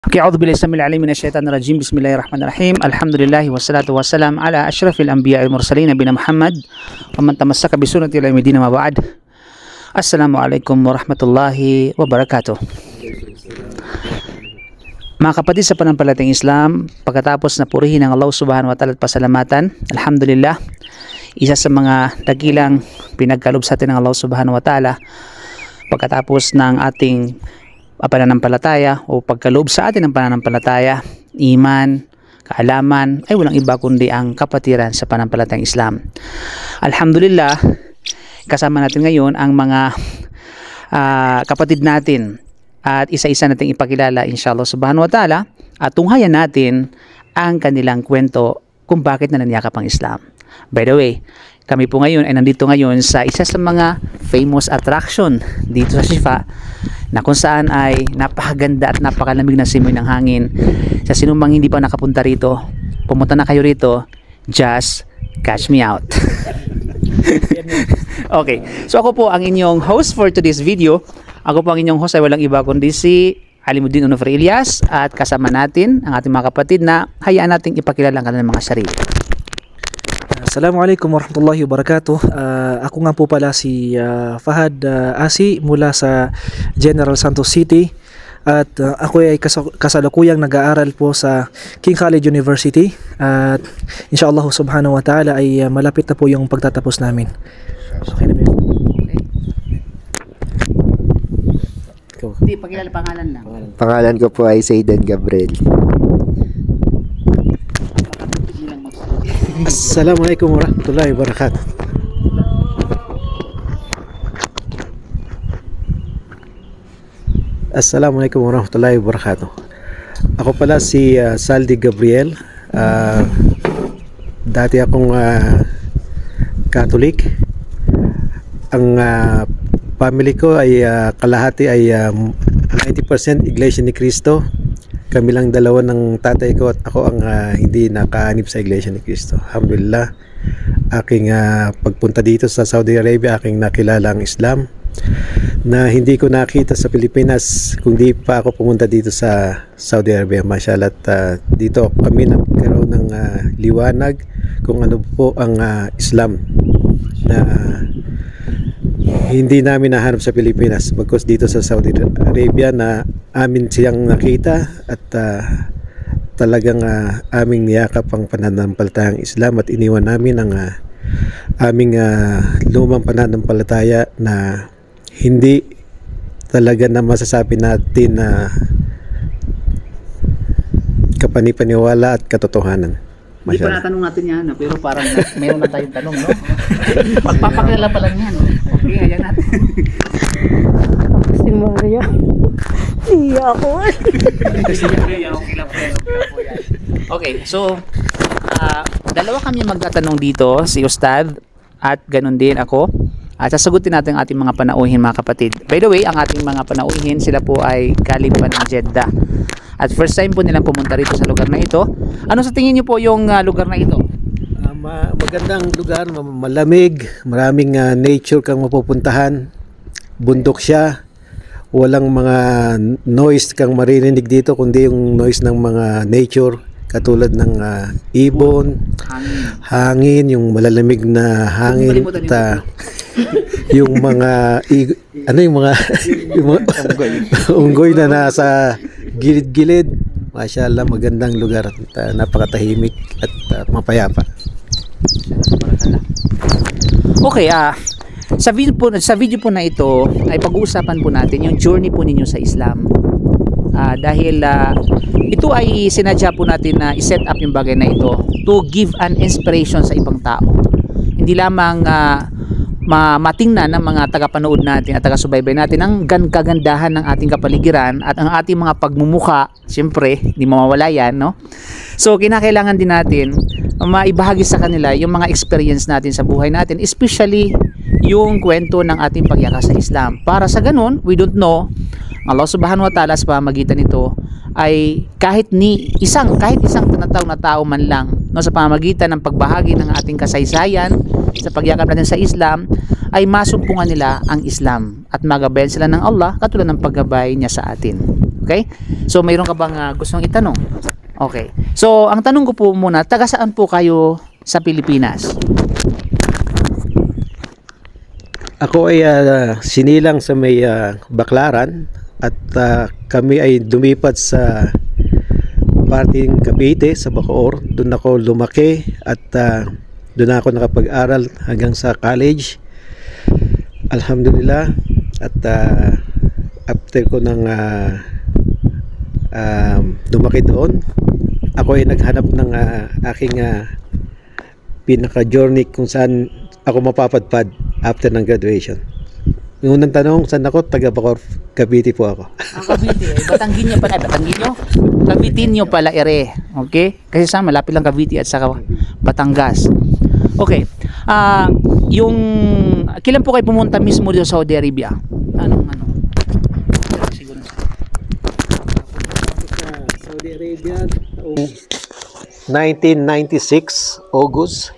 أعوذ بالله السميع العليم من الشيطان الرجيم. بسم الله الرحمن الرحيم. الحمد لله والصلاة والسلام على أشرف الأنبياء والمرسلين نبينا محمد ومن تمسك بسنة إلى يوم الدين. ما بعد. السلام عليكم ورحمة الله وبركاته. Mga kapatid sa pananampalatayang Islam, pagkatapos na purihin ang Allah Subhanahu wa Ta'ala at pasalamatan, alhamdulillah, isa sa mga dakilang pinagkaloob sa atin ng Allah Subhanahu wa Ta'ala pagkatapos ng ating pananampalataya o pagkaloob sa atin ng pananampalataya, iman, kaalaman, ay walang iba kundi ang kapatiran sa pananampalatayang Islam. Alhamdulillah, kasama natin ngayon ang mga kapatid natin at isa-isa nating ipakilala inshallah subhanahu wa ta'ala at tunghayan natin ang kanilang kwento kung bakit nananiyakap ang Islam. By the way, kami po ngayon ay nandito ngayon sa isa sa mga famous attraction dito sa Shifa na kung saan ay napakaganda at napakalamig na simoy ng hangin. Sa sinumang hindi pa nakapunta rito, pumunta na kayo rito, just catch me out. Okay, so ako po ang inyong host for today's video. Ako po ang inyong host ay walang iba kundi si Alimuddin Onofre Ilyas at kasama natin ang ating mga kapatid na hayaan nating ipakilala ang kanilang mga sarili. Assalamualaikum warahmatullahi wabarakatuh. Ako nga po pala si Fahad Asi mula sa General Santos City at ako ay kasalukuyang nag-aaral po sa King Khalid University at inshallah subhanahu wa ta'ala ay malapit na po yung pagtatapos namin. Okay na ba? Hindi, pakilala pangalan lang. Pangalan ko po ay Zaydan Gabriel. Assalamualaikum warahmatullahi wabarakatuh. Assalamualaikum warahmatullahi wabarakatuh. Ako pala si Saldi Gabriel. Dati akong Catholic. Ang family ko ay kalahati ay 90% Iglesia ni Cristo. Kami lang dalawa ng tatay ko at ako ang hindi nakaanib sa Iglesia ni Cristo. Alhamdulillah, aking pagpunta dito sa Saudi Arabia, aking nakilala ang Islam na hindi ko nakita sa Pilipinas kung di pa ako pumunta dito sa Saudi Arabia. Mashallah, at dito kami nagkaroon ng liwanag kung ano po ang Islam na hindi namin nahanap sa Pilipinas, bagkus dito sa Saudi Arabia na amin siyang nakita at talagang aming niyakap ang pananampalatayang Islam at iniwan namin ang aming lumang pananampalataya na hindi talaga na masasabi natin na kapanipaniwala at katotohanan. Hindi pa natanong natin yan, pero parang mayroon na tayong tanong, no? Magpapakilala pa lang yan. Okay, ayan natin. Ako si Maria. Iya ako. Okay, so dalawa kami magtatanong dito, si Ustad at ganun din ako. At sasagutin natin ang ating mga panauhin, mga kapatid. By the way, ang ating mga panauhin, sila po ay galing pa ng Jeddah. At first time po nilang pumunta rito sa lugar na ito. Ano sa tingin niyo po yung lugar na ito? Magandang lugar, malamig, maraming nature kang mapupuntahan. Bundok siya. Walang mga noise kang maririnig dito kundi yung noise ng mga nature katulad ng ibon, hangin, yung malalamig na hangin at yung mga yung mga unggoy na nasa gilid-gilid. Mashallah, magandang lugar at napakatahimik at mapayapa. Okay, sa video po na ito ay pag-uusapan po natin yung journey po ninyo sa Islam. Dahil ito ay sinadya po natin na i-set up yung bagay na ito to give an inspiration sa ibang tao. Hindi lamang matingnan ng mga tagapanood natin at taga-subaybay natin ang kagandahan ng ating kapaligiran at ang ating mga pagmumukha. Siyempre, hindi mawawala yan, no? So, kinakailangan din natin maibahagi sa kanila yung mga experience natin sa buhay natin, especially yung kwento ng ating pagyaka sa Islam. Para sa ganun, we don't know, Allah Subhanahu wa Ta'ala sa pamamagitan nito ay kahit isang tinatawag na tao man lang, no, sa pamamagitan ng pagbahagi ng ating kasaysayan sa pagyakap natin sa Islam, ay masumpungan nila ang Islam at magabayan sila ng Allah katulad ng paggabay niya sa atin. Okay? So mayroon ka bang gustong itanong? Okay. So ang tanong ko po muna, taga saan po kayo sa Pilipinas? Ako ay sinilang sa may Baclaran at kami ay lumipat sa parting Cavite sa Bacoor. Doon ako lumaki at doon ako nakapag-aral hanggang sa college. Alhamdulillah. At after ko nang lumaki doon, ako ay naghanap ng aking pinaka-journey kung saan ako mapapadpad after ng graduation. Yung unang tanong, saan ako? Taga Bacoor, Cavite po ako. Cavite, Batanguinyo pala. Batanguinyo? Caviteño pala ere. Okay? Kasi sa malapit lang Cavite at saka Batangas. Okay. Yung kailan po kayo pumunta mismo dito sa Saudi Arabia? Ano? Siguro Saudi Arabia 1996 August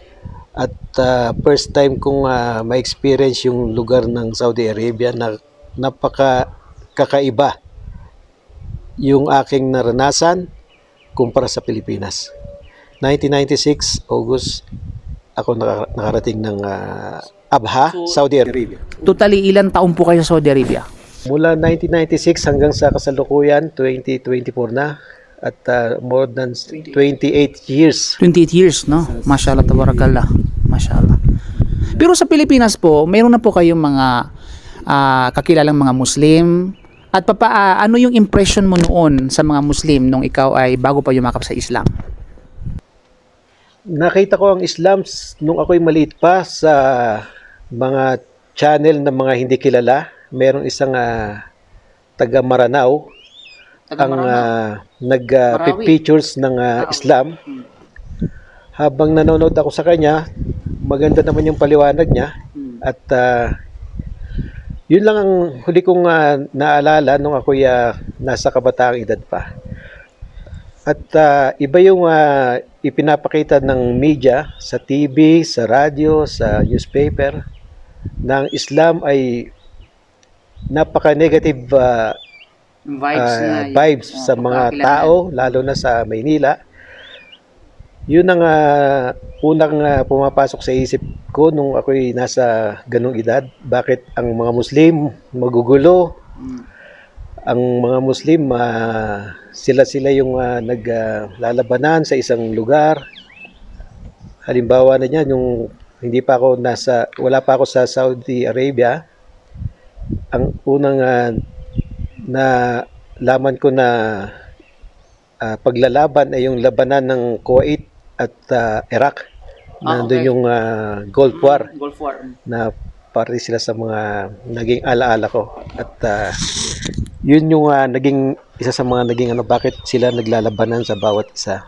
at first time kong ma-experience yung lugar ng Saudi Arabia na kakaiba yung aking naranasan kumpara sa Pilipinas. 1996 August ako nakarating ng Abha, Saudi Arabia. Totally ilang taon po kayo sa Saudi Arabia? Mula 1996 hanggang sa kasalukuyan 2024 na at more than 28 years. 28 years, no? Mashallah, tabarakallah. Mashallah. Pero sa Pilipinas po, mayroon na po kayong mga kakilalang mga Muslim. At ano yung impression mo noon sa mga Muslim nung ikaw ay bago pa yumakap sa Islam? Nakita ko ang Islam nung ako'y maliit pa sa mga channel na mga hindi kilala. Merong isang taga Maranao ang nag-pictures ng Islam. Habang nanonood ako sa kanya, maganda naman yung paliwanag niya. At yun lang ang huli kong naalala nung ako'y nasa kabataang edad pa. At iba yung ipinapakita ng media sa TV, sa radyo, sa newspaper ng Islam ay napaka-negative vibes sa mga tao, lalo na sa Maynila. Yun ang unang pumapasok sa isip ko nung ako'y nasa ganung edad. Bakit ang mga Muslim magugulo? Ang mga Muslim sila yung naglalabanan sa isang lugar. Halimbawa na niyan, yung wala pa ako sa Saudi Arabia. Ang unang na laman ko na paglalaban ay yung labanan ng Kuwait at Iraq. Nandun yung Gulf War. Na parte sila sa mga naging alaala ko. At yun yung naging isa sa mga naging bakit sila naglalabanan sa bawat isa.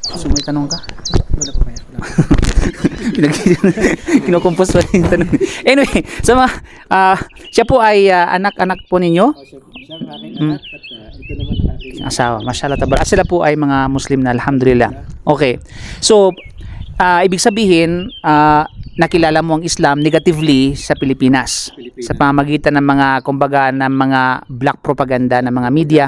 So may tanong ka? Wala pa kaya. Kinukumpos pa yung tanong. Anyway, siya po ay anak-anak po ninyo? Siya ang aking anak at ito naman ang aking asawa. Mashallah tabarak. Sila po ay mga Muslim na, alhamdulillah. Okay. So, ibig sabihin, nakilala mo ang Islam negatively sa Pilipinas. Sa pamamagitan ng mga, kumbaga, ng mga black propaganda ng mga media.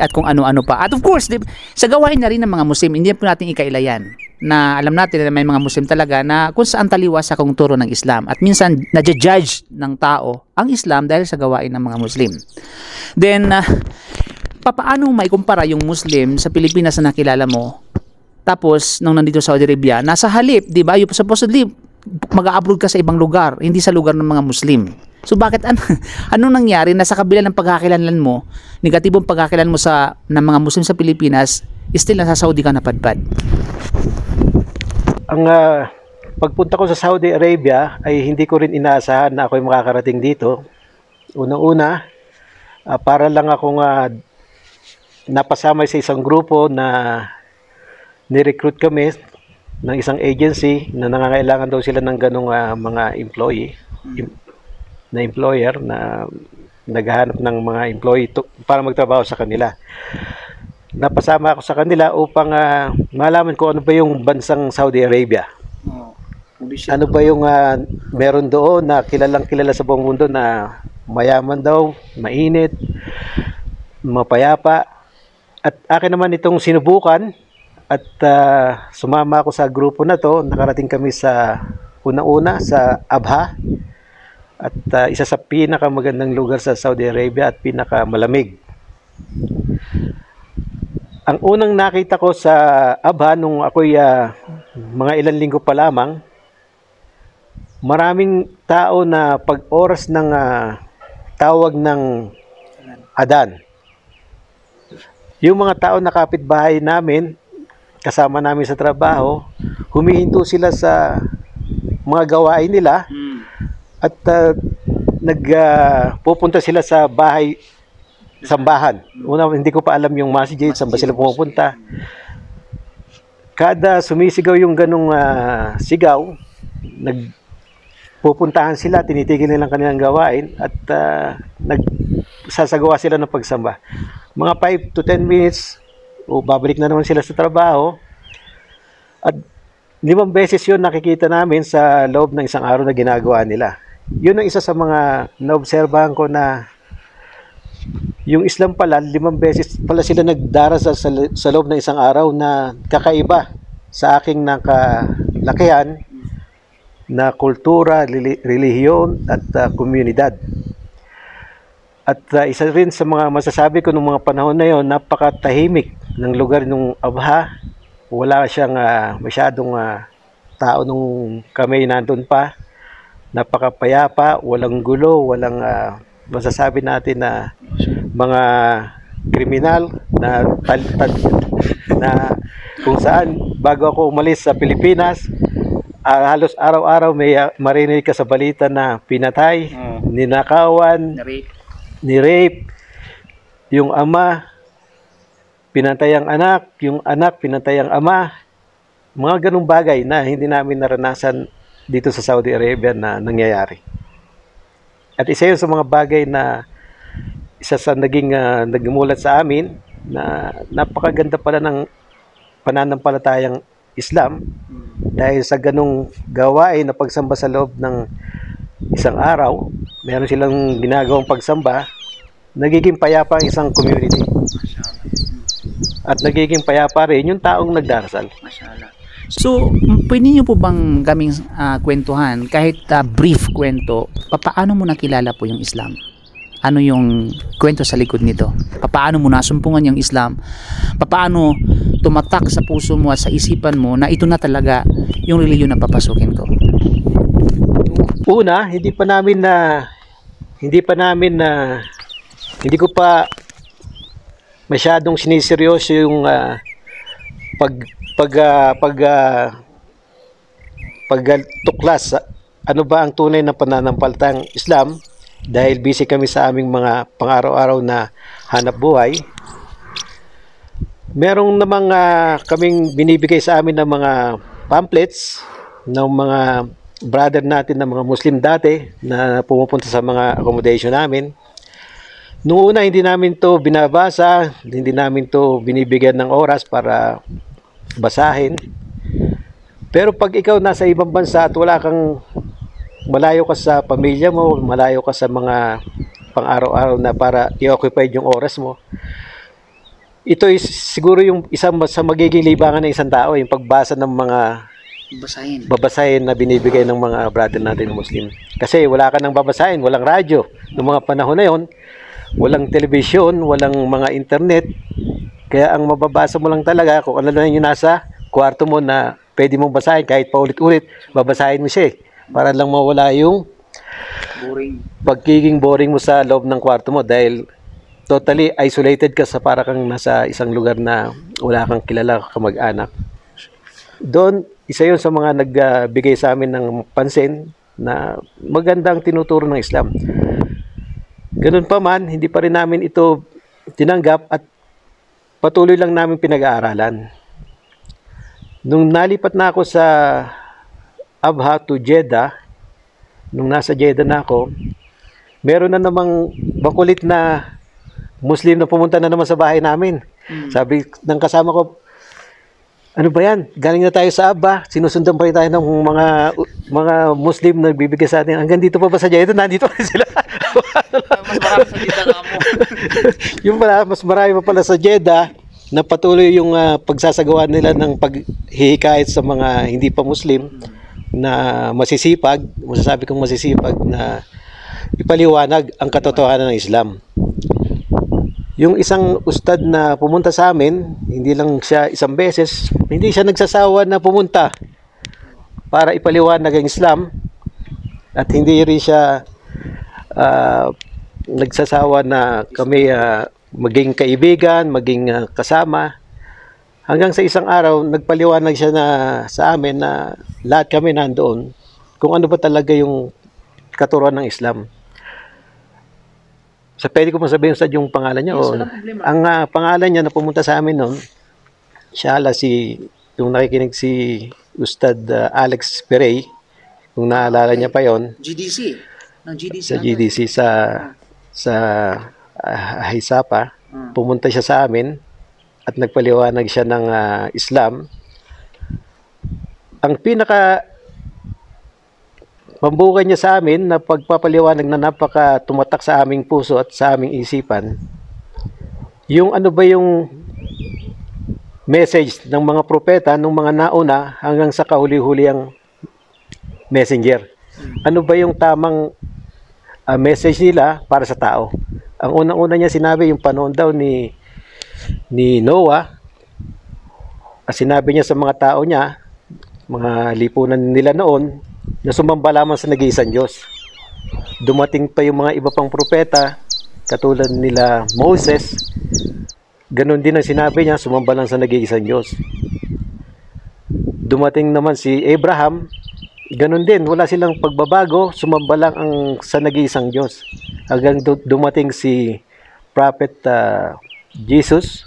At kung ano-ano pa. At of course, sa gawain na rin ng mga Muslim, hindi po natin ikailayan na alam natin na may mga Muslim talaga na kung saan taliwas sa kung turo ng Islam. At minsan, nadja-judge ng tao ang Islam dahil sa gawain ng mga Muslim. Then, paano maikumpara yung Muslim sa Pilipinas na nakilala mo? Tapos, nung nandito sa Saudi Arabia, nasa halip, di ba? You supposedly, mag-a-abroad ka sa ibang lugar, hindi sa lugar ng mga Muslim. So, bakit, anong nangyari na sa kabila ng pagkakakilanlan mo, negatibong pagkakakilanlan mo ng mga Muslim sa Pilipinas, still nasa Saudi ka napadpad? Ang pagpunta ko sa Saudi Arabia ay hindi ko rin inaasahan na ako'y makakarating dito. Unang-una, para lang akong napasama sa isang grupo na ni-recruit kami ng isang agency na nangangailangan daw sila ng ganong mga employer na naghahanap ng mga employee para magtrabaho sa kanila. Napasama ako sa kanila upang malaman ko ano ba yung bansang Saudi Arabia. Ano ba yung meron doon na kilalang kilala sa buong mundo na mayaman daw, mainit, mapayapa. At akin naman itong sinubukan at sumama ako sa grupo na to. Nakarating kami sa una-una sa Abha at isa sa pinakamagandang lugar sa Saudi Arabia at pinakamalamig. Ang unang nakita ko sa Abha nung ako'y mga ilang linggo pa lamang, maraming tao na pag oras ng tawag ng Adan, yung mga tao na kapitbahay namin, kasama namin sa trabaho, humihinto sila sa mga gawain nila at pupunta sila sa bahay, sambahan. Una, hindi ko pa alam yung masjid, saan ba sila pumupunta. Kada sumisigaw yung ganong sigaw, nagpupuntahan sila, tinitigil nilang kanilang gawain at nagsasagawa sila ng pagsamba. Mga 5 to 10 minutes, o babalik na naman sila sa trabaho. At 5 beses yun nakikita namin sa loob ng isang araw na ginagawa nila. Yun ang isa sa mga naobserbahan ko na yung Islam pala, 5 beses pala sila nagdarasal sa loob ng isang araw na kakaiba sa aking nakalakihan na kultura, relihiyon at komunidad. At isa rin sa mga masasabi ko nung mga panahon na yon, napakatahimik ng lugar ng Abha. Wala siyang masyadong tao nung kami nandun pa. Napakapayapa, walang gulo, walang masasabi natin na mga kriminal na na kung saan bago ako umalis sa Pilipinas, halos araw-araw may marinig ka sa balita na pinatay, ninakawan, ni-rape, yung ama pinatay ang anak, yung anak pinatay ang ama. Mga ganung bagay na hindi namin naranasan dito sa Saudi Arabia na nangyayari. At isa yun sa mga bagay na isa sa nagmulat sa amin na napakaganda pala ng pananampalatayang Islam dahil sa ganong gawain na pagsamba sa loob ng isang araw, meron silang ginagawang pagsamba, nagiging payapa ang isang community. At nagiging payapa rin yung taong nagdarasal. So, pwede niyo po bang kaming kwentuhan, kahit brief kwento, paano mo nakilala po yung Islam? Ano yung kwento sa likod nito? Paano mo nasumpungan yung Islam? Paano tumatak sa puso mo at sa isipan mo na ito na talaga yung reliyon na papasukin ko? Una, hindi ko pa masyadong siniseryoso yung pagtuklas ano ba ang tunay na pananampalatayang Islam dahil busy kami sa aming mga pang-araw-araw na hanap buhay. Merong namang kaming binibigay sa amin ng mga pamphlets ng mga brother natin na mga Muslim dati na pumupunta sa mga accommodation namin. Noong una hindi namin to binabasa, hindi namin to binibigyan ng oras para basahin. Pero pag ikaw nasa ibang bansa at malayo ka sa pamilya mo, malayo ka sa mga pang-araw-araw na para i-occupy yung oras mo, ito is siguro yung isang sa magiging libangan ng isang tao, yung pagbasa ng mga babasahin na binibigay ng mga brother natin na Muslim. Kasi wala ka nang babasahin, walang radyo. Noong mga panahon na yon, walang telebisyon, walang mga internet. Kaya ang mababasa mo lang talaga kung ano lang yung nasa kwarto mo na pwede mong basahin kahit paulit-ulit, babasahin mo siya para lang mawala yung pagiging boring mo sa loob ng kwarto mo dahil totally isolated ka sa para kang nasa isang lugar na wala kang kilala kamag-anak. Doon, isa yun sa mga nagbigay sa amin ng pansin na magandang tinuturo ng Islam. Ganun pa man, hindi pa rin namin ito tinanggap at patuloy lang namin pinag-aaralan. Nung nalipat na ako sa Abha to Jeddah, nung nasa Jeddah na ako, meron na namang bakulit na Muslim na pumunta na naman sa bahay namin. Sabi ng kasama ko, ano ba yan? Galing na tayo sa Abha, sinusundan pa rin tayo ng mga Muslim na nagbibigay sa atin. Hanggang dito pa ba sa Jeddah? Nandito pa sila. Mas marami sa Jeddah na mo. Yung pala, mas marami pa pala sa Jeddah na patuloy yung pagsasagawa nila ng paghihikayat sa mga hindi pa Muslim na masisipag, masasabi kong masisipag na ipaliwanag ang katotohanan ng Islam. Yung isang ustad na pumunta sa amin, hindi lang siya isang beses, hindi siya nagsasawa na pumunta para ipaliwanag ang Islam at hindi rin siya nagsasawa na kami maging kaibigan, maging kasama. Hanggang sa isang araw, nagpaliwanag siya na sa amin na lahat kami nandoon kung ano ba talaga yung katuruan ng Islam. So, pwede ko masabihin sa yung pangalan niya? Yes, O, walang problema. ang pangalan niya na pumunta sa amin noon, siya yung nakikinig si Ustad Alex Perey, kung naalala niya pa yon, GDC. Ng GDC. sa GDC sa Hisapa, pumunta siya sa amin at nagpaliwanag siya ng Islam. Ang pinaka pambukan niya sa amin na pagpapaliwanag na napaka tumatak sa aming puso at sa aming isipan, yung ano ba yung message ng mga propeta ng mga nauna hanggang sa kahuli-huli ang messenger. Ano ba yung tamang message nila para sa tao? Ang unang-una niya sinabi, yung panahon daw ni Noah, sinabi niya sa mga tao niya, mga lipunan nila noon, na sumamba lamang sa nag-iisang Diyos. Dumating pa yung mga iba pang propeta, katulad nila Moses, ganon din ang sinabi niya, sumamba lang sa nag-iisang Diyos. Dumating naman si Abraham, ganon din, wala silang pagbabago, sumamba lang sa nag-iisang Diyos. Hanggang dumating si Prophet Jesus,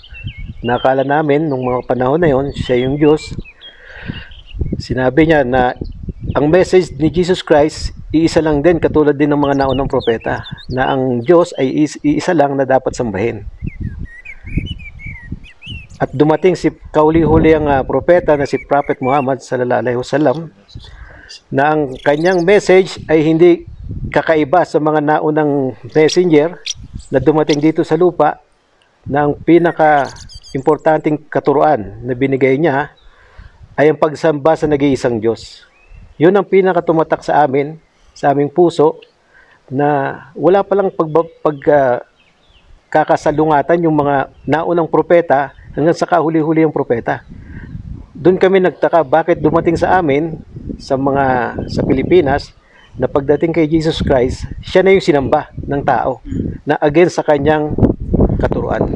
nakala namin nung mga panahon na yon, siya yung Diyos. Sinabi niya na ang message ni Jesus Christ, iisa lang din, katulad din ng mga naunang propeta, na ang Diyos ay iisa lang na dapat sambahin. At dumating si kauli-huli ang propeta na si Prophet Muhammad sallallahu alaihi wasallam, na ang kanyang message ay hindi kakaiba sa mga naunang messenger na dumating dito sa lupa, na ang pinaka-importanting katuruan na binigay niya ay ang pagsamba sa nag-iisang Diyos. Yun ang pinakatumatak sa amin, sa aming puso, na wala palang kakasalungatan yung mga naunang propeta hanggang sa kahuli-huli yung propeta. Doon kami nagtaka bakit dumating sa amin, sa Pilipinas, na pagdating kay Jesus Christ, siya na yung sinamba ng tao na against sa kanyang katuruan.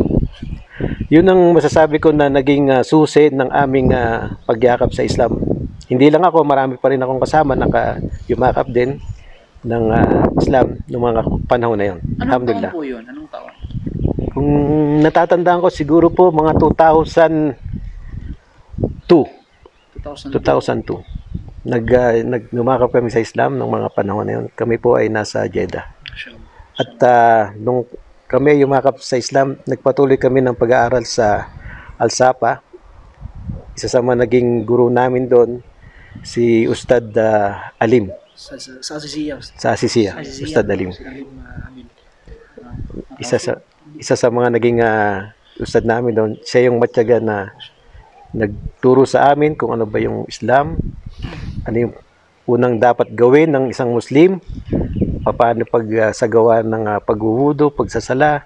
Yun ang masasabi ko na naging susi ng aming pagyakap sa Islam. Hindi lang ako, marami pa rin akong kasama yumakap din ng Islam noong mga panahon na yun. Anong taon po yun? Anong taon? Kung natatandaan ko, siguro po mga 2002. 2002. Numakap kami sa Islam noong mga panahon na yun. Kami po ay nasa Jeddah. At nung kami yumakap sa Islam, nagpatuloy kami ng pag-aaral sa Al-Sapa. Isa sa mga naging guru namin doon, si Ustad Alim. Sa Asisiya. Sa Asisiya, Ustad Alim. Isa sa mga naging ustad namin doon. Siya yung matyaga na nagturo sa amin kung ano ba yung Islam, ano yung unang dapat gawin ng isang Muslim, paano pagsagawa ng paghuhudo, pagsasala.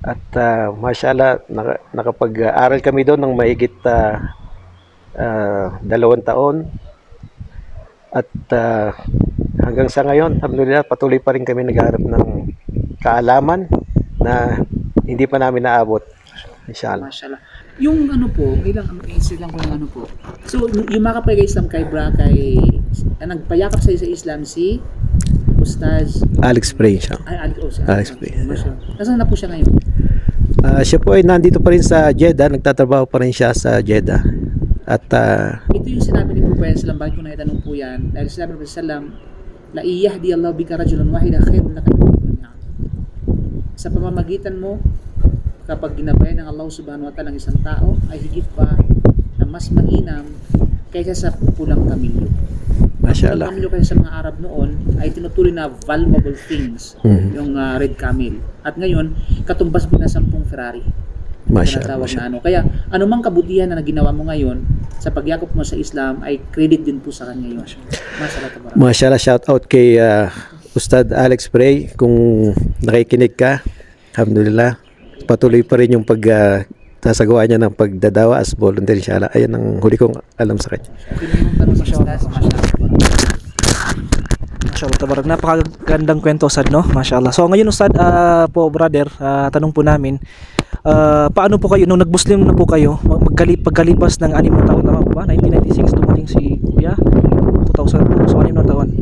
At mashallah, nakapag-aral kami doon ng mahigit 2 taon. At hanggang sa ngayon, alhamdulillah, patuloy pa rin kami naghahanap ng kaalaman na hindi pa namin naabot. Inshallah. Mashallah. Yung ano po, isip lang ko ng ano po. So, yung mga kapag-Islam nagpayakap sa Islam si Ustaz Alex Prey siya. Alex Prey. Nasaan na po siya ngayon? Siya po ay nandito pa rin sa Jeddah, nagtatrabaho pa rin siya sa Jeddah. At ito yung sinabi ni Prophet Sallam, bakit ko naitanong po yan? Dahil sinabi ni Prophet Sallam, la iyahdi Allah bika rajulan wahida khairun laka min humrin ni'am. Sa pamamagitan mo, kapag ginabayan ng Allah subhanahu wa ta'ala ng isang tao, ay higit pa na mas mainam kaysa sa pulang kamilyo. Mashallah. Ang kayo sa mga Arab noon ay tinutuloy na valuable things, yung red camel. At ngayon, katumbas mo na 10 Ferrari. Mashallah. Na ano. Kaya anumang kabutihan na ginawa mo ngayon sa pagyakap mo sa Islam ay credit din po sa kanya yun. Mashallah. Mashallah, shout out kay Ustad Alex Prey kung nakikinig ka. Alhamdulillah. Patuloy pa rin yung sasagawa niya ng pagdadawa as volunteer, inshallah. Ayan ang huli kong alam sa kanya. Okay na yung tanong sa Ustad. Mashallah, tabarak. Napakagandang kwento, Ustad, no? Mashallah. So ngayon, Ustad, po brother, tanong po namin, paano po kayo, nung nag-Muslim na po kayo, pagkalipas ng 6 na taon, tama po ba? 1996 dumating si Kuya, 2000, so 6 na taon.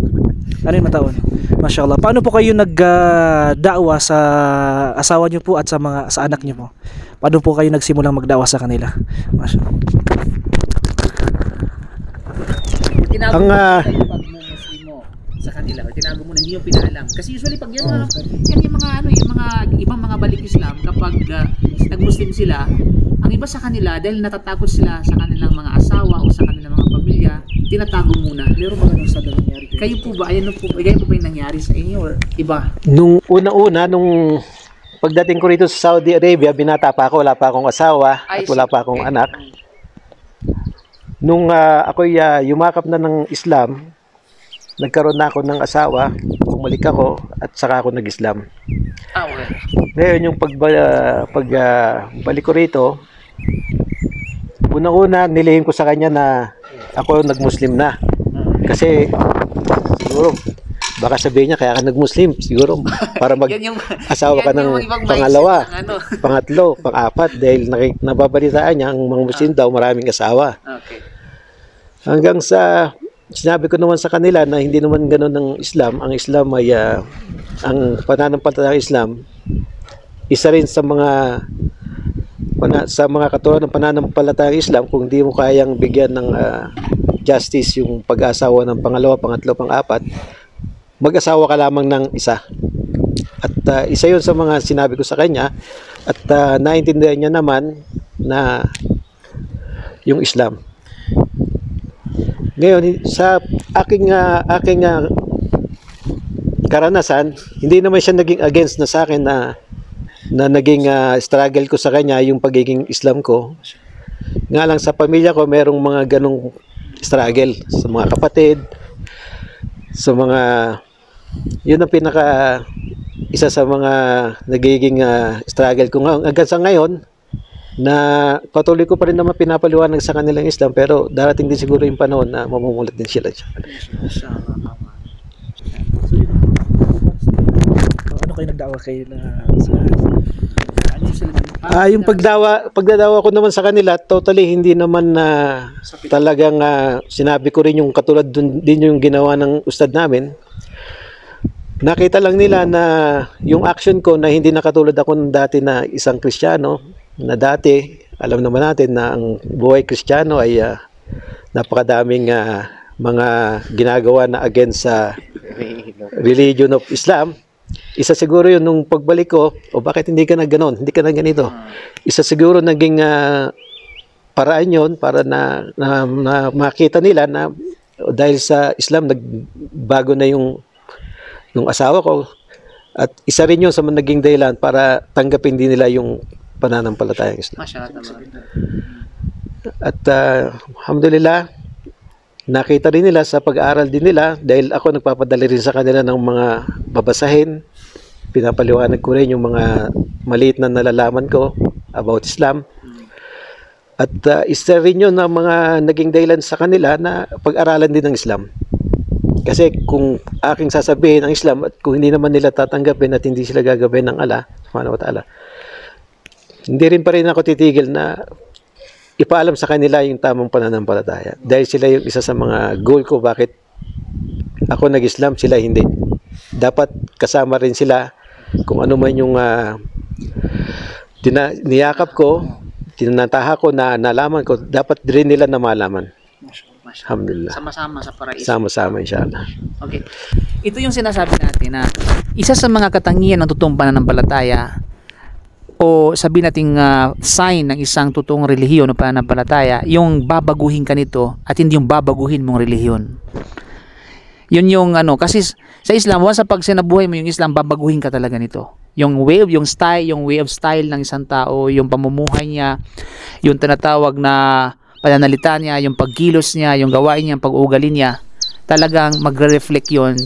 6 na taon. Mashallah. Paano po kayo nagdawa sa asawa niyo po at sa anak niyo po? Paano po kayo nagsimulang magdawa sa kanila? Mashallah. Ang sa kanila, o tinago mo na hindi yung pinaalam. Kasi usually pag yan, yan yung mga ibang mga balik Islam, kapag nag-Muslim sila, ang iba sa kanila, dahil natatakot sila sa kanilang mga asawa o sa kanilang mga pamilya, tinatago muna. Pero ba ganun sa nangyari? Kayo po ba, ganyan po ba yung nangyari sa inyo or iba? Nung una-una, nung pagdating ko rito sa Saudi Arabia, binata pa ako, wala pa akong asawa at wala pa akong anak. Nung ako'y yumakap na ng Islam, nagkaroon na ako ng asawa, bumalik ako at saka ako nag-Islam. Okay. Ngayon yung pagbalik ko rito, unang-una nilihim ko sa kanya na ako nag-Muslim na. Kasi siguro baka sabihin niya kaya ka nag-Muslim, siguro para mag-asawa ka ng pangalawa, pangatlo, pang-apat dahil nababalitaan niya ang mga Muslim daw maraming asawa. Okay. Hanggang sa sinabi ko naman sa kanila na hindi naman ganoon ng Islam. Ang Islam ay ang pananampalataya ng Islam isa rin sa mga katulad ng pananampalataya ng Islam. Kung hindi mo kayang bigyan ng justice yung pag-asawa ng pangalawa, pangatlo, pang-apat, mag-asawa ka lamang ng isa. At isa yun sa mga sinabi ko sa kanya at naintindihan niya naman na yung Islam. Ngayon, sa aking karanasan, hindi naman siya naging against na sa akin na naging struggle ko sa kanya yung pagiging Islam ko. Nga lang sa pamilya ko, merong mga ganong struggle sa mga kapatid, sa mga, yun ang isa sa mga nagiging struggle ko hanggang sa ngayon, na patuloy ko pa rin naman pinapaliwanag sa kanilang Islam, pero darating din siguro yung panahon na mamumulat din sila. Ano kayo nagdawa kayo na yung pagdadawa ko naman sa kanila, totally hindi naman talagang sinabi ko rin yung katulad din yung ginawa ng ustad namin. Nakita lang nila na yung action ko na hindi nakatulad ako ng dati na isang Kristiyano, na dati, alam naman natin na ang buhay Kristiyano ay napakadaming mga ginagawa na against sa religion of Islam. Isa siguro yun nung pagbalik ko, bakit hindi ka na ganon, hindi ka na ganito. Isa siguro naging paraan yun para na makita nila na dahil sa Islam, nagbago na yung asawa ko. At isa rin yun sa naging dahilan para tanggapin din nila yung pananampalatayang Islam. At alhamdulillah, nakita rin nila sa pag-aaral din nila dahil ako nagpapadali rin sa kanila ng mga babasahin. Pinapaliwanag ko rin yung mga maliit na nalalaman ko about Islam. At isa rin yun na mga naging dahilan sa kanila na pag-aralan din ng Islam. Kasi kung aking sasabihin ang Islam at kung hindi naman nila tatanggapin at hindi sila gagawin ng Allah subhanahu wa ta'ala, hindi rin pa rin ako titigil na ipaalam sa kanila yung tamang pananampalataya. Dahil sila yung isa sa mga goal ko bakit ako nag-Islam, sila hindi. Dapat kasama rin sila kung ano man yung niyakap ko, tinataha ko, na nalaman ko, dapat rin nila na malaman. Alhamdulillah. Sama-sama sa paraiso. Sama-sama, inshallah. Okay. Ito yung sinasabi natin na isa sa mga katangian ng totoong pananampalataya o sabi nating sign ng isang totoong relihiyon o pananampalataya, yung babaguhin ka nito at hindi yung babaguhin mong relihiyon. Yun yung ano, kasi sa Islam, once sa pag sinabuhay mo yung Islam, babaguhin ka talaga nito. Yung way of style ng isang tao, yung pamumuhay niya, yung tinatawag na pananalita niya, yung pagkilos niya, yung gawain niya, yung pag-uugali niya, talagang magre-reflect yun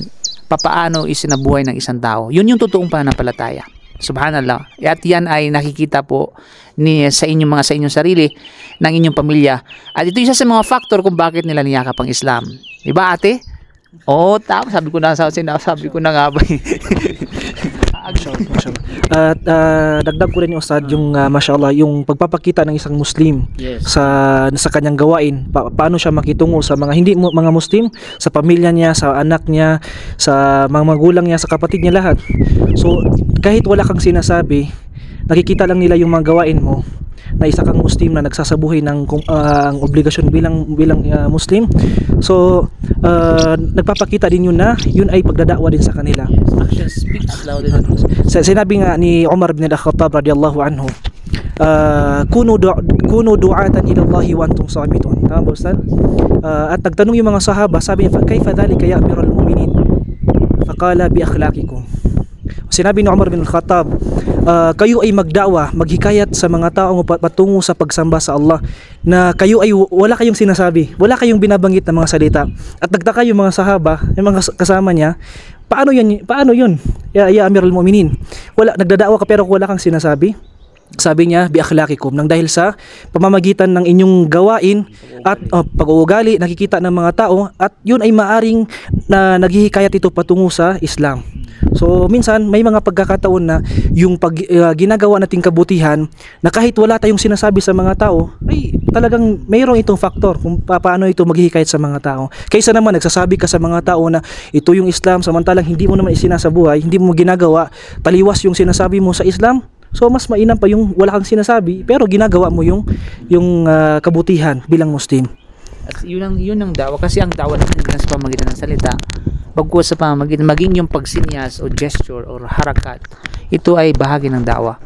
papaano isinabuhay ng isang tao. Yun yung totoong pananampalataya. Subhanallah. At yan ay nakikita po sa inyong sarili, ng inyong pamilya. At ito isa sa mga factor kung bakit nila niyakap ang Islam. Diba, ate? Oo, tama. Sabi ko na nga ba. At dagdag ko rin yung Ustad, yung mashallah, yung pagpapakita ng isang Muslim sa kanyang gawain, paano siya makitungo sa mga hindi mga Muslim, sa pamilya niya, sa anak niya, sa mga magulang niya, sa kapatid niya, lahat. So kahit wala kang sinasabi, nakikita lang nila yung mga gawain mo, na isa kang Muslim na nagsasabuhay ng ang obligasyon bilang Muslim. So nagpapakita din yun na yun ay pagdadakwa din sa kanila. Action speaks louder than words. Sinabi nga ni Umar bin al-Khattab radiyallahu anhu, kunu du'atan ila Allah wa antum samitun. Tama ba, Ustad? At nagtanong yung mga sahaba, sabi niya, kayfa dhalika ya amirul mu'minin? Faqala bi akhlaqikum. Sinabi ni Umar bin al-Khattab, kayo ay magdawa, maghikayat sa mga taong patungo sa pagsamba sa Allah, na kayo ay wala kayong sinasabi, wala kayong binabanggit na mga salita. At nagtaka yung mga sahaba, yung mga kasama niya, paano yun? Ya Amirul Mu'minin, wala, nagdadawa ka pero wala kang sinasabi. Sabi niya, bi akhlaqikum, nang dahil sa pamamagitan ng inyong gawain at pag-uugali, nakikita ng mga tao, at yun ay maaring na naghihikayat ito patungo sa Islam. So minsan may mga pagkakataon na yung ginagawa nating kabutihan, na kahit wala tayong sinasabi sa mga tao, ay talagang mayroong itong faktor kung paano ito maghihikayat sa mga tao. Kaysa naman nagsasabi ka sa mga tao na ito yung Islam, samantalang hindi mo naman isinasabuhay, hindi mo ginagawa, taliwas yung sinasabi mo sa Islam. So mas mainam pa yung wala kang sinasabi pero ginagawa mo yung kabutihan bilang Muslim. At yun ang dawa, kasi ang dawa natin sa pamamagitan ng salita, bagkus sa pamamagitan maging yung pagsinyas o gesture or harakat, ito ay bahagi ng dawa.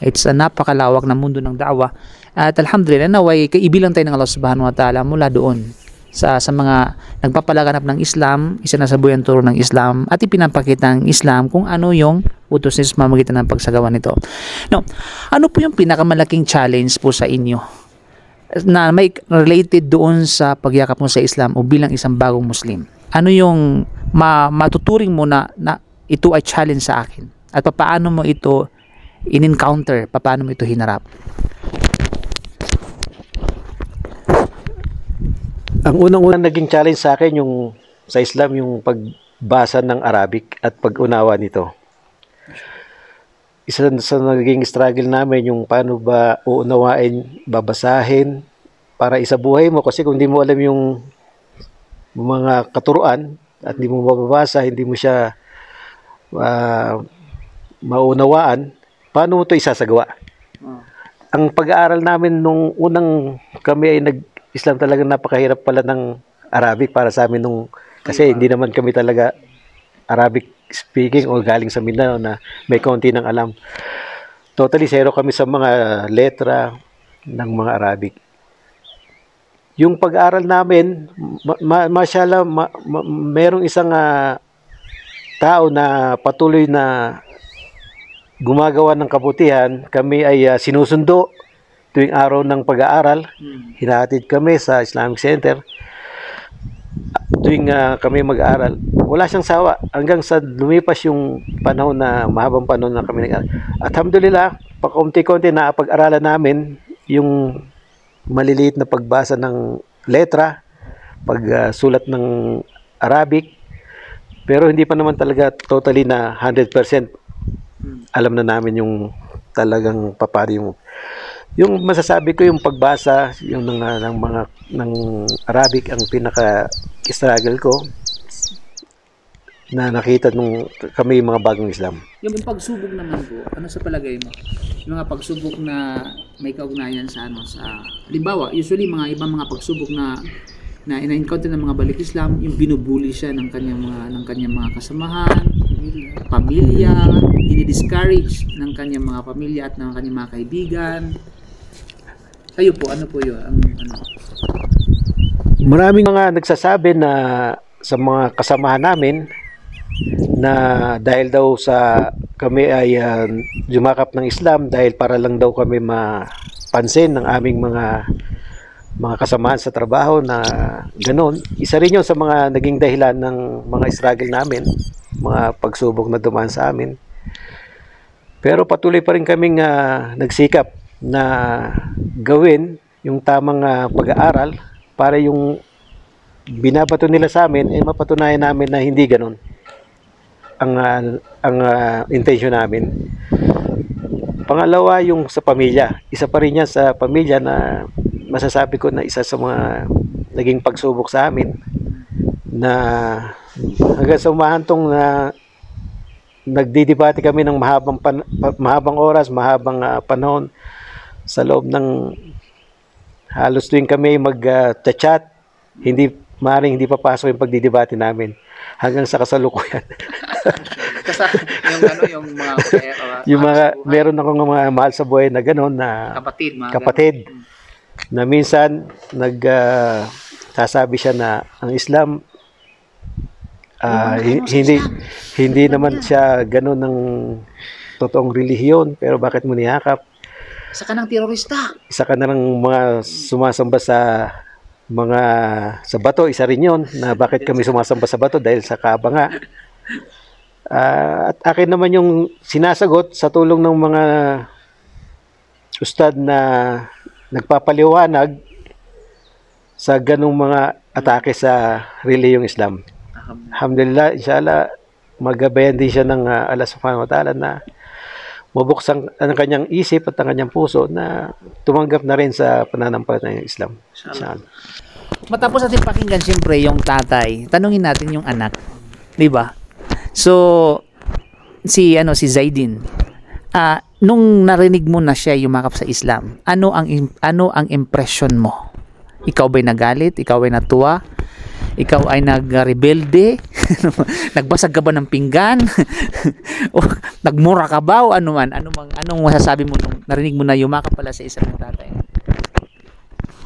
It's a napakalawak na mundo ng dawa. At alhamdulillah, naway kaibilang tayo ng Allah subhanahu wa ta'ala mula doon sa mga nagpapalaganap ng Islam, isinasabuhay ang turo ng Islam, at ipinapakita ng Islam kung ano yung utos niya sa pamamagitan ng pagsagawa nito. No, ano po yung pinakamalaking challenge po sa inyo na may related doon sa pagyakap mo sa Islam o bilang isang bagong Muslim? Ano yung matuturing mo na ito ay challenge sa akin? At paano mo ito in-encounter? Paano mo ito hinarap? Ang unang naging challenge sa akin yung sa Islam, yung pagbasa ng Arabic at pag-unawa nito. Isa sa naging struggle namin yung paano ba uunawain, babasahin para isabuhay mo, kasi kung hindi mo alam yung mga katuruan at hindi mo mababasa, hindi mo siya maunawaan, paano mo ito isasagawa? Ang pag-aaral namin nung unang kami ay Islam, talaga napakahirap pala ng Arabic para sa amin kasi hindi naman kami talaga Arabic speaking o galing sa Mindanao na may kaunti ng alam. Totally zero kami sa mga letra ng mga Arabic. Yung pag-aaral namin, mashallah, merong isang tao na patuloy na gumagawa ng kabutihan. Kami ay sinusundo tuwing araw ng pag-aaral. Hinahatid kami sa Islamic Center tuwing kami mag-aaral. Wala siyang sawa hanggang sa lumipas yung panahon na mahabang panahon na kami nag-aaral. At alhamdulillah, pakunti-kunti na pag-aralan namin yung maliliit na pagbasa ng letra, pagsulat ng Arabic, pero hindi pa naman talaga totally na 100% alam na namin yung talagang paano yung masasabi ko, yung pagbasa yung ng Arabic ang pinaka-struggle ko na nakita nung kami mga bagong Islam. Yung pagsubok naman po, ano sa palagay mo? Yung mga pagsubok na may kaugnayan sa halimbawa, usually mga ibang mga pagsubok na ina-encounter ng mga balik Islam, yung binubuli siya ng kanyang mga kasamahan, pamilya, dinidiscourage ng kanyang mga pamilya at ng kanyang mga kaibigan. Kayo po, ano po yun? Maraming mga nagsasabi na sa mga kasamahan namin na dahil daw sa kami ay jumakap ng Islam dahil para lang daw kami mapansin ng aming mga kasamahan sa trabaho na gano'n. Isa rin yun sa mga naging dahilan ng mga struggle namin, mga pagsubok na dumaan sa amin. Pero patuloy pa rin kaming nagsikap na gawin yung tamang pag-aaral para yung binabato nila sa amin ay mapatunayan namin na hindi gano'n ang intention namin. Pangalawa, yung sa pamilya. Isa pa rin yan sa pamilya na masasabi ko na isa sa mga naging pagsubok sa amin na hanggang sa umahantong na nagdidebate kami ng mahabang oras, mahabang panahon sa loob ng halos tuwing kami mag-chat, maaaring hindi papasok yung pagdidebate namin hanggang sa kasalukuyan. yung mga meron akong mga mahal sa buhay na gano'n na kapatid na minsan sasabi siya na ang Islam hindi naman siya gano'n ng totoong relihiyon, pero bakit mo niyakap? Isa ka ng terorista. Isa ka na ng mga sumasamba sa bato, isa rin yun na bakit kami sumasamba sa bato dahil sa Kaaba nga. At akin naman yung sinasagot sa tulong ng mga ustad na nagpapaliwanag sa ganong mga atake sa reliyong Islam. Alhamdulillah, inshallah, magabayan din siya ng Allah subhanahu wa ta'ala na mabuksan ang kanyang isip at ang kanyang puso na tumanggap na rin sa pananampalataya ng Islam. Inshallah. Matapos natin pakinggan siyempre yung tatay, tanungin natin yung anak. 'Di ba? So si Zaidin, nung narinig mo na siya yumakap sa Islam, ano ang impression mo? Ikaw ba'y nagalit? Ikaw ba'y natuwa? Ikaw ay nagrebelde? Nagbasag ka ba ng pinggan? O nagmura ka ba? O anong masasabi mo nung narinig mo na yumakap pala sa Islam ng tatay?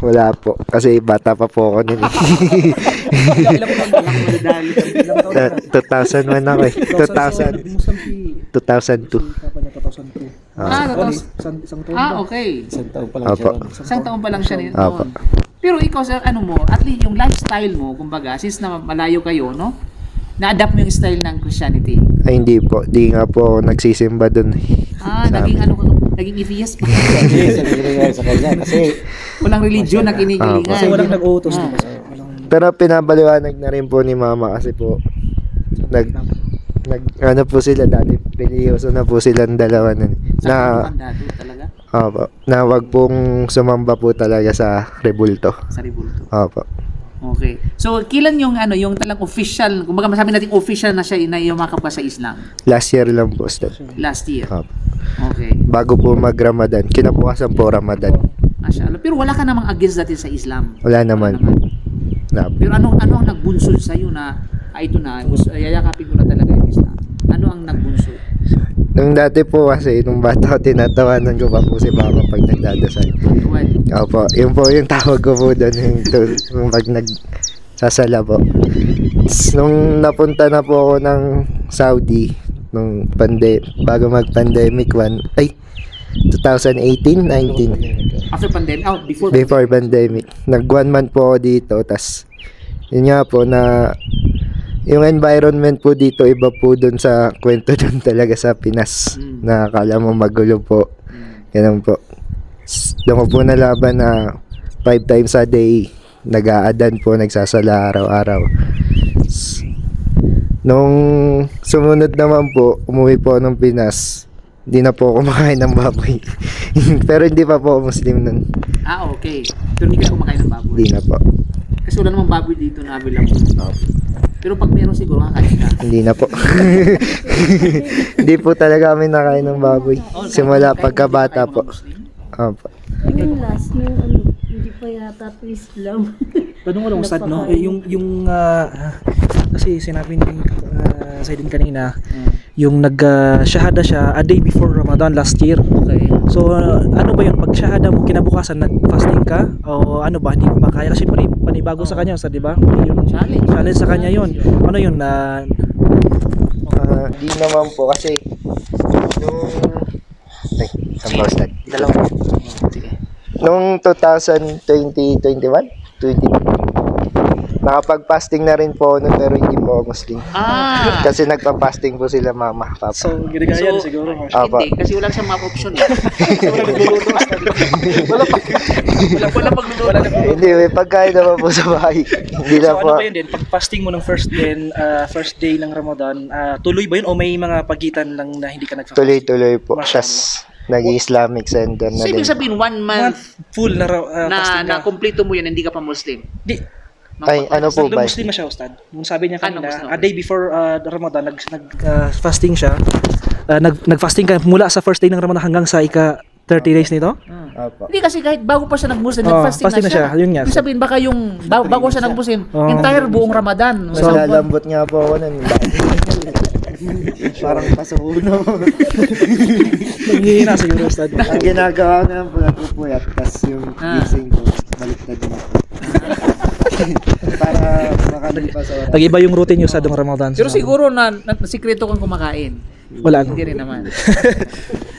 Wala po. Kasi bata pa po ako nun. 2001 ako eh. 2002. Okay. Isang taon pa lang Opo. Isang taon pa lang siya nito. Opo. Pero ikaw, sir, at least yung lifestyle mo, kumbaga, since na malayo kayo, no? Na-adapt mo yung style ng Christianity. Ay, hindi po. Di nga po ako nagsisimba dun. Naging atheist pa. sa kanya kasi Walang religion na kinikilingan. Kasi walang nag-uutos dito. Pero pinabaliwanag na rin po ni mama kasi po ano po sila dati, religyoso na po silang dalawa nun. Talaga? Opo, na wag pong sumamba po talaga sa rebulto. Sa rebulto. Opo. Okay. So, kailan yung talang official, kumbaga masabi natin official na siya na yumakap ka sa Islam? Last year lang po, Ustad. Last year. Opo. Okay. Bago po mag-Ramadan. Kinabukasan po Ramadan. Masyaallah. Pero wala ka namang against dati sa Islam? Wala naman. Pero ano ang nagbunsod sa iyo na ito na yayakapin ko na talaga yung Islam? Ano ang nagbunsod? Nung dati po kasi, nung bata ko, tinatawanan ko pa po si mama pag nagdadasal. Opo, yun po yung tawag ko po doon, yung pag nagsasala po. Nung napunta na po ako ng Saudi, bago mag-pandemic 2018-19. After pandemic? Before pandemic. Nag 1 month po ako dito, tas yun nga po na yung environment po dito iba po dun sa kwento dun talaga sa Pinas. Na akala mo magulo po. Ganun po. Doon ko po nalaban na 5 times a day nag-aadan po, nagsasala araw-araw. Nung sumunod naman po, umuwi po ng Pinas. Hindi na po ako kumakain ng baboy. Pero hindi pa po ako Muslim nun. Okay. Pero hindi ka kumakain ng baboy? Hindi na po. Kasi wala namang baboy dito na available. Pero pag meron siguro kakain ka. Hindi na po. Hindi po talaga kami nakain ng baboy. Simula pagkabata po. Opo. Yung last nung hindi pa yata to Islam. Tanong ko lang, Ustad, no? Kasi sinabi ni Zaidin kanina, yung nag-shahada siya a day before Ramadan last year. Okay. So ano ba yun, pag shahada mo kinabukasan nag-fasting ka o ano ba, hindi mo pa kaya kasi panibago sa kanya, di ba? Yung challenge sa kanya yun. Ano yun na Di naman po kasi nung ay, saan ba Ustad? Nung 2020, 21, 22, nakapag-fasting na rin po ako nun, pero hindi po ako Muslim. Kasi nagpa-fasting po sila mama, papa. so ginagaya na siguro. Apa. Hindi, kasi wala siyang map option. Wala pagluluto. Hindi, may pagkain naman po sa bahay. Hindi So lang po. ano ba yun din, pag fasting mo ng first day ng Ramadan, tuloy ba yun o may mga pagitan lang na hindi ka nagfa-fast? Tuloy-tuloy po. Mashallah. Tapos, nag-Islamic center na So, din. ibig sabihin, 1 month Full na fasting na ka. kumpleto mo yun, hindi ka pa Muslim. Di, Ay, ano po ba? Muslim na siya, Ustad. Nung sabi niya Ano, kanina, Muslim? a day before Ramadan, fasting siya. Nag-fasting ka mula sa first day ng Ramadan hanggang sa ika 30 days nito? Apa. Hindi kasi kahit bago pa siya nag-Muslim, Oh, nag-fasting fasting na na siya. Yun nga. Ibig sabihin, baka yung bago siya nag-Muslim, Oh. entire buong Ramadan. Mas lalambot nga po ako nun. Parang pasuhuno. Nanghihina siguro, Ustad. Ang ginagawa ko naman po, nagpupuyat. Tapos yung gising ko, balik na din ako. Para makalipas sa oras. Nag-iba yung routine niyo sa dong Ramadan. Pero siguro na sikreto kang kumakain. Wala. Hindi rin naman.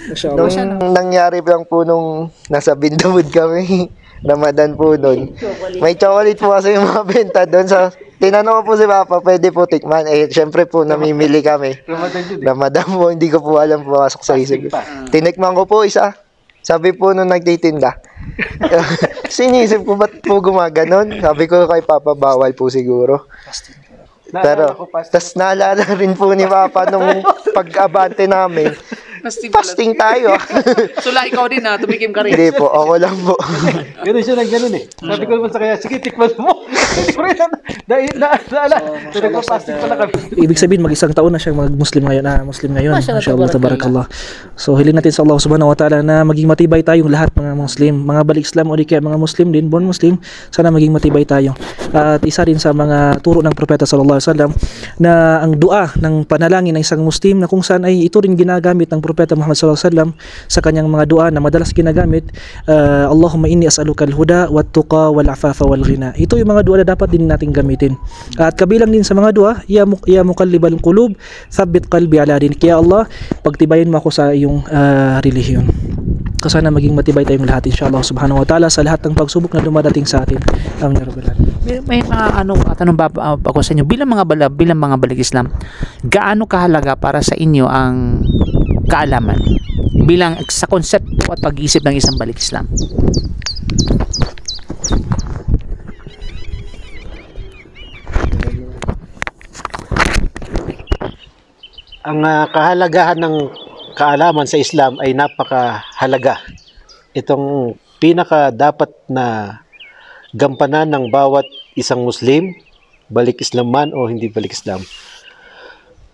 Mashallah. Nung nangyari lang po nung nasa Bindawod kami, Ramadan po doon. May chocolate po kasi yung mga benta doon. So, tinanong ko po si Papa, pwede po tikman. Eh, syempre po, namimili kami. Ramadan po, hindi ko po alam pumasok sa isip. Tinikman ko po isa. Sabi po nung nagtitinda. Sinisip ko, ba't po gumaganon? Sabi ko kay Papa, bawal po siguro. Pero, tas naalala rin po ni Papa nung pag-abante namin, fasting tayo. So, ikaw din na, tumikim ka rin. Hindi po, ako lang po. Ganun siya nang ganun eh. Sabi ko naman sa kanya, sige, tikman mo. Hindi ko rin nagpa-fasting pala kami. Ibig sabihin mag-isang taon na siyang mag-Muslim ngayon. Muslim ngayon. Mashallah, Mashallah, tabarakallah. So hiling natin sa Allah Subhanahu wa Ta'ala na maging matibay tayong lahat mga Muslim, mga balik Islam o di kaya mga Muslim din, born Muslim, sana maging matibay tayo. At isa rin sa mga turo ng Propeta sallallahu alaihi wasallam na ang dua ng panalangin ng isang Muslim na kung saan ay ito rin ginagamit ng Propeta Muhammad sallallahu alaihi wasallam sa kanyang mga dua na madalas ginagamit, Allahumma inni as'aluka al-huda wat-tuqa wal-afafa wal-ghina. Ito yung mga dua na dapat din nating gamitin. At kabilang din sa mga dua, ya muqallibal qulub, thabbit qalbi ala dinik. Ya Allah, pagtibayin mo ako sa iyong relihiyon. So sana maging matibay tayong lahat inshallah subhanahu wa ta'ala sa lahat ng pagsubok na dumadating sa atin. Amin ya rabbal alamin. May mga tanong ba ako sa inyo bilang mga balik Islam, gaano kahalaga para sa inyo ang kaalaman bilang sa konsepto at pag-iisip ng isang balik Islam? Ang kahalagahan ng kaalaman sa Islam ay napakahalaga. Itong pinaka dapat na gampanan ng bawat isang Muslim, balik Islam man o hindi balik Islam.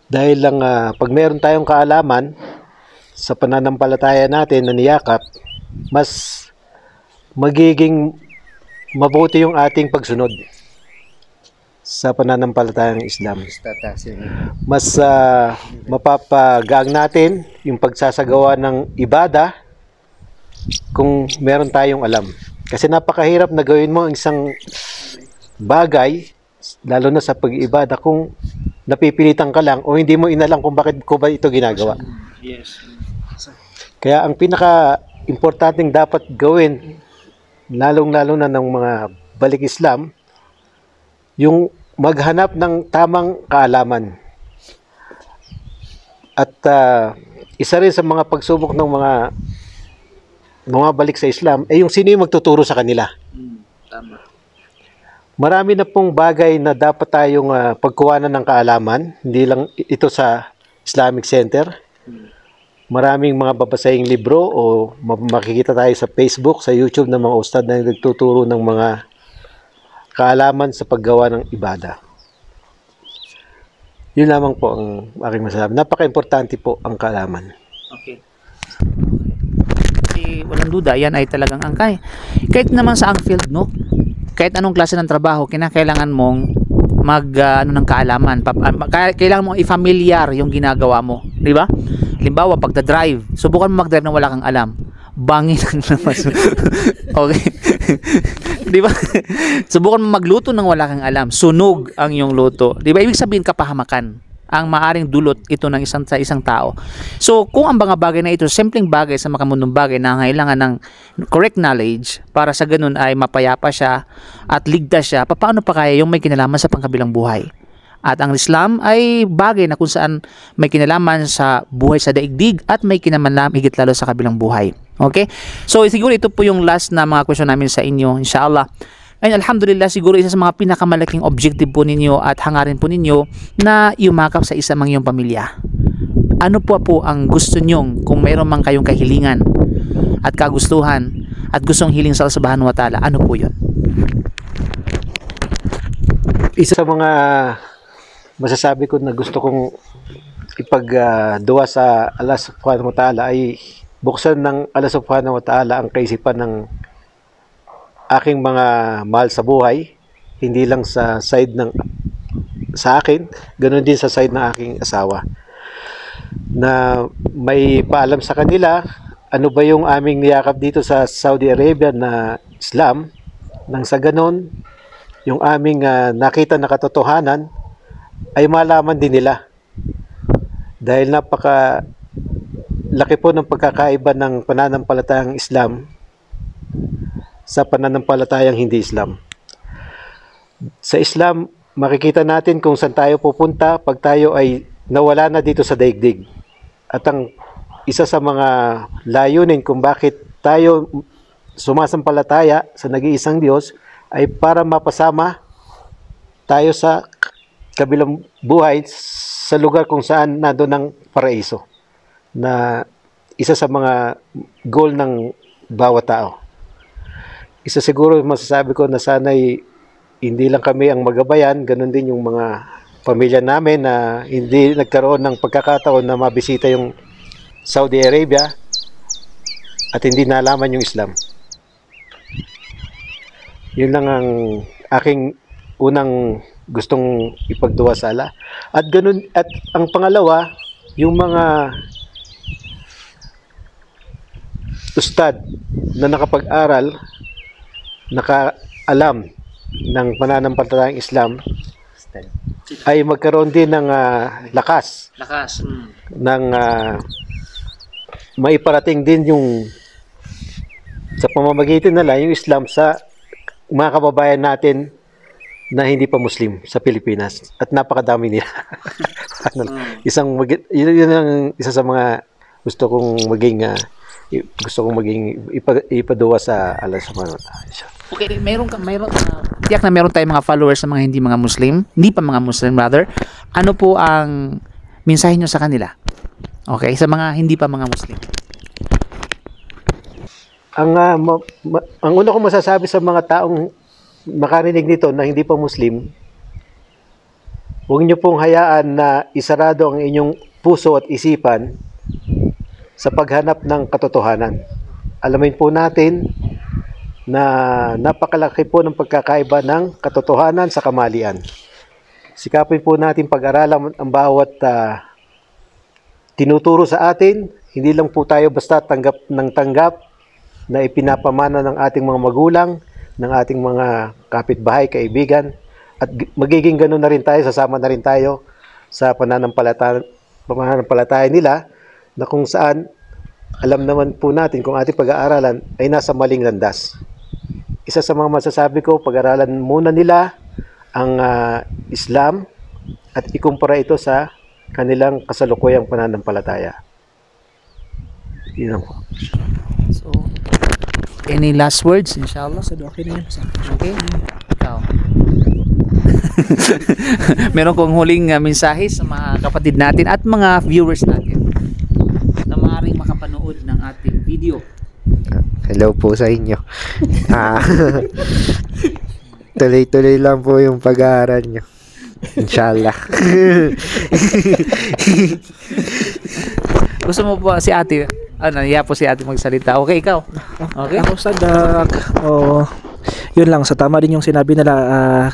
Dahil lang pag meron tayong kaalaman sa pananampalataya natin na niyakap, mas magiging mabuti yung ating pagsunod sa pananampalatayang Islam. Mas mapapagaang natin yung pagsasagawa ng ibada kung meron tayong alam. Kasi napakahirap na gawin mo ang isang bagay, lalo na sa pag-ibada, kung napipilitan ka lang o hindi mo inalam kung bakit ko ba ito ginagawa. Yes. Kaya ang pinaka-importanting dapat gawin, lalong-lalo na ng mga balik Islam, yung maghanap ng tamang kaalaman. At isa rin sa mga pagsubok ng mga balik sa Islam ay yung sino yung magtuturo sa kanila. Tama. Marami na pong bagay na dapat tayong pagkuhanan ng kaalaman, hindi lang ito sa Islamic Center. Maraming mga babasahing libro o makikita tayo sa Facebook, sa YouTube ng mga ustad na nagtuturo ng mga kaalaman sa paggawa ng ibada. Yun lamang po ang aking masasabi. Napaka-importante po ang kaalaman. Okay. Kasi walang duda, yan ay talagang angkay. Kahit naman sa ang field, no? Kahit anong klase ng trabaho, kinakailangan mong ng kaalaman. Kailangan mong i-familiar yung ginagawa mo, di ba? Halimbawa, pagda-drive, subukan mo mag-drive na wala kang alam. bangin ang lamas. Okay. Di ba? Subukan mo magluto nang wala kang alam. Sunog ang iyong luto. Di ba? Ibig sabihin kapahamakan ang maaring dulot ito ng isang tao. So, kung ang mga bagay na ito, simpleng bagay sa makamundong bagay na kailangan ng correct knowledge para sa ganun ay mapayapa siya at ligtas siya, paano pa kaya yung may kinalaman sa pangkabilang buhay? At ang Islam ay bagay na kung saan may kinalaman sa buhay sa daigdig at may kinalaman higit lalo sa kabilang buhay. Okay? So, siguro ito po yung last na mga question namin sa inyo, inshallah. And alhamdulillah, siguro isa sa mga pinakamalaking objective po ninyo at hangarin po ninyo na yumakap sa isa mang iyong pamilya. Ano po ang gusto nyong kung mayroon mang kayong kahilingan at kagustuhan at gustong hiling sa Allah Subhanahu wa Ta'ala? Ano po yun? Isa sa mga masasabi ko na gusto kong ipagduwa sa Allah Subhanahu wa Ta'ala ay buksan ng Allah Subhanahu wa Ta'ala ang kaisipan ng aking mga mahal sa buhay, hindi lang sa side ng sa akin, ganoon din sa side ng aking asawa, na may paalam sa kanila ano ba yung aming niyakap dito sa Saudi Arabia na Islam, nang sa ganoon yung aming nakita na katotohanan ay malaman din nila, dahil napaka laki po ng pagkakaiba ng pananampalatayang Islam sa pananampalatayang hindi Islam. Sa Islam, makikita natin kung saan tayo pupunta pag tayo ay nawala na dito sa daigdig. At ang isa sa mga layunin kung bakit tayo sumasampalataya sa nag-iisang Diyos ay para mapasama tayo sa kabilang buhay sa lugar kung saan nandoon ang paraiso, na isa sa mga goal ng bawat tao. Isa siguro masasabi ko na sana'y hindi lang kami ang magabayan, ganun din yung mga pamilya namin na hindi nagkaroon ng pagkakataon na mabisita yung Saudi Arabia at hindi nalaman yung Islam. Yun lang ang aking unang gustong ipagduwa sa Allah. At ganun, at ang pangalawa, yung mga ustad na nakapag-aral, nakaalam ng pananampalatayang Islam ay magkaroon din ng lakas ng maiparating din yung sa pamamagitan nila yung Islam sa mga kababayan natin na hindi pa Muslim sa Pilipinas, at napakadami nila. Yun ang isa sa mga gusto kong maging ipaduwa sa Allah Subhanahu wa Ta'ala. Okay, tiyak na meron tayong mga followers sa mga hindi mga Muslim, hindi pa mga Muslim rather. Ano po ang mensahe nyo sa kanila? Okay, sa mga hindi pa mga Muslim. Ang una kong masasabi sa mga taong makarinig nito na hindi pa Muslim, huwag nyo pong hayaan na isarado ang inyong puso at isipan sa paghanap ng katotohanan. Alamin po natin na napakalaki po ng pagkakaiba ng katotohanan sa kamalian. Sikapin po natin pag-aralan ang bawat tinuturo sa atin. Hindi lang po tayo basta tanggap na ipinapamana ng ating mga magulang, ng ating mga kapitbahay, kaibigan, at magiging ganoon na rin tayo, sasama na rin tayo sa pananampalataya nila, na kung saan alam naman po natin kung ating pag-aaralan ay nasa maling landas. Isa sa mga masasabi ko, pag-aralan muna nila ang Islam at ikumpara ito sa kanilang kasalukuyang pananampalataya. Yun lang po. So, any last words, inshallah? So, okay na yun. Okay? Ikaw. Meron kong huling mensahe sa mga kapatid natin at mga viewers natin na maaaring makapanood ng ating video. Hello po sa inyo. Tuloy-tuloy lang po yung pag-aaral nyo. Inshallah. Gusto mo po si ate? Iya po si ate magsalita. Okay, ikaw. Okay. Ako Ustad, yun lang, sa tama din yung sinabi nila,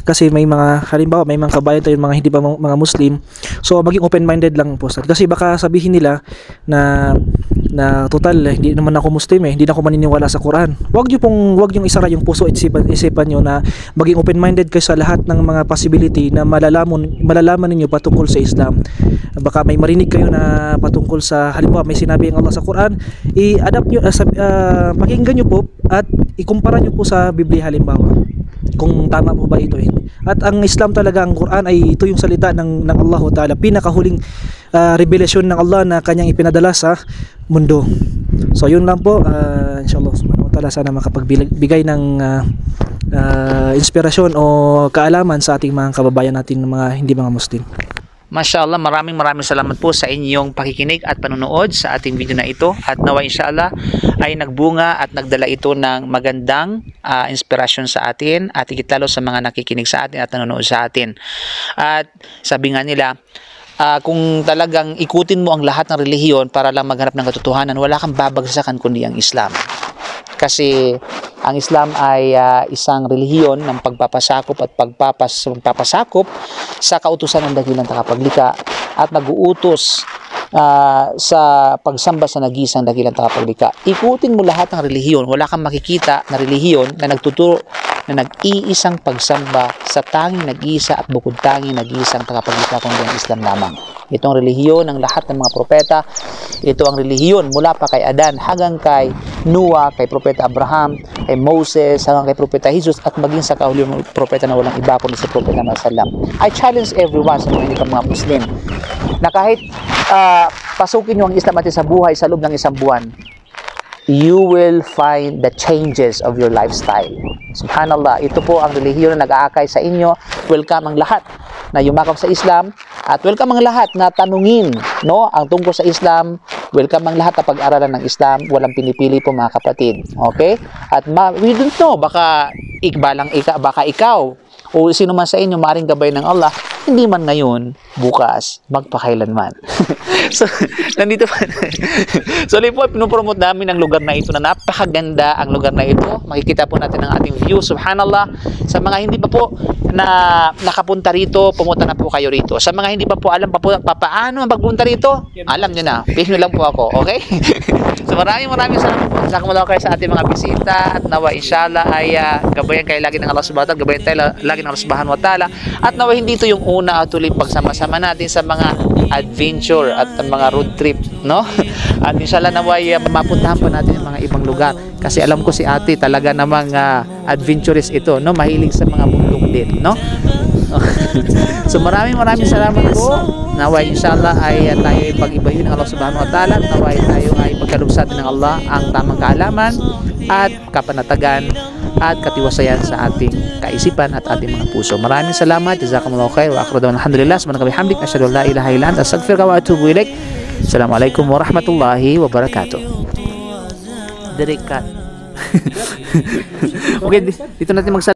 kasi may mga, halimbawa may mga kabayan tayo mga hindi pa mga Muslim, so maging open-minded lang po Ustad, kasi baka sabihin nila na na total hindi naman ako Muslim hindi na ako maniniwala sa Quran. Wag niyo isara yung puso at isipan niyo na maging open-minded kayo sa lahat ng mga possibility na malalaman ninyo patungkol sa Islam. Baka may marinig kayo na patungkol sa halimbawa may sinabi ang Allah sa Quran, i-adapt niyo pakinggan niyo po at ikumpara niyo po sa Biblia halimbawa. Kung tama po ba ito At ang Islam talaga, ang Quran ay ito yung salita ng Allah Ta'ala, pinakahuling revelasyon ng Allah na kanyang ipinadala sa mundo. So yun lang po, inshallah subhanahu wa ta'ala sana makapagbigay ng inspirasyon o kaalaman sa ating mga kababayan natin mga hindi mga Muslim. Mashallah, maraming salamat po sa inyong pakikinig at panonood sa ating video na ito, at nawa inshallah ay nagbunga at nagdala ito ng magandang inspirasyon sa atin at higit lalo sa mga nakikinig sa atin at nanonood sa atin. At sabi nga nila, kung talagang ikutin mo ang lahat ng relihiyon para lang maghanap ng katotohanan, wala kang babagsakan kundi ang Islam. Kasi ang Islam ay isang relihiyon ng pagpapasakop at pagpapasakop sa kautusan ng dakilang takapaglikha at nag-uutos sa pagsamba sa nag-iisang dakilang takapaglikha. Ikutin mo lahat ng relihiyon, wala kang makikita na relihiyon na nagtuturo na nag-iisang pagsamba sa tanging nag-iisa at bukod tanging nag-iisang takapaglikha kundi ang Islam lamang. Itong relihiyon ng lahat ng mga propeta. Ito ang relihiyon mula pa kay Adan hanggang kay Noah, kay Propeta Abraham, kay Moses, hanggang kay Propeta Jesus at maging sa kahuliyang propeta na walang iba kundi si Propeta Muhammad. I challenge everyone sa mga mga Muslim na kahit pasukin nyo ang Islam natin sa buhay sa loob ng isang buwan, you will find the changes of your lifestyle. Subhanallah, ito po ang relihiyon na nag-aakay sa inyo. Welcome ang lahat na yumakap sa Islam at welcome ang lahat na tanungin ang tungkol sa Islam. Welcome ang lahat na pag-aralan ng Islam. Walang pinipili po mga kapatid. Okay? At we don't know, baka ikaw o sino man sa inyo maring gabay ng Allah, hindi man ngayon, bukas, magpakailanman. So, nandito pa. So, po, pinupromote namin ang lugar na ito na napakaganda ang lugar na ito. Makikita po natin ang ating view. Subhanallah. Sa mga hindi pa po na nakapunta rito, pumunta na po kayo rito. Sa mga hindi pa po alam paano ang pagpunta rito, alam nyo na. Page nyo lang po ako. Okay? So, maraming salamat po. Jazakumullah kayo sa ating mga bisita at nawa inshallah ay gabayan kayo lagi ng Allah subhanahu wa ta'ala, gabayan tayo lagi ng Allah subhanahu wa ta'ala, at nawa hindi ito yung una at tuloy pagsama-sama natin sa mga adventure at mga road trip, no? At inshallah nawa ay mapuntahan pa natin yung mga ibang lugar kasi alam ko si ate talaga namang adventurous ito, no? Mahilig sa mga bundok din, no? So maraming salamat po. Naway inshallah ay tayo ay pag-ibayin ng Allah subhanahu wa ta'ala. Naway tayo ay magkalugsa ng Allah ang tamang kaalaman at kapanatagan at katiwasayan sa ating kaisipan at ating mga puso. Maraming salamat. Jazakumullahu khair wa akhir da'wana alhamdulillah subhanaka bihamdik asyhadu an la ilaha illa anta astaghfiruka wa atubu ilaik. Assalamualaikum warahmatullahi wabarakatuh. Derekat. Okay, dito natin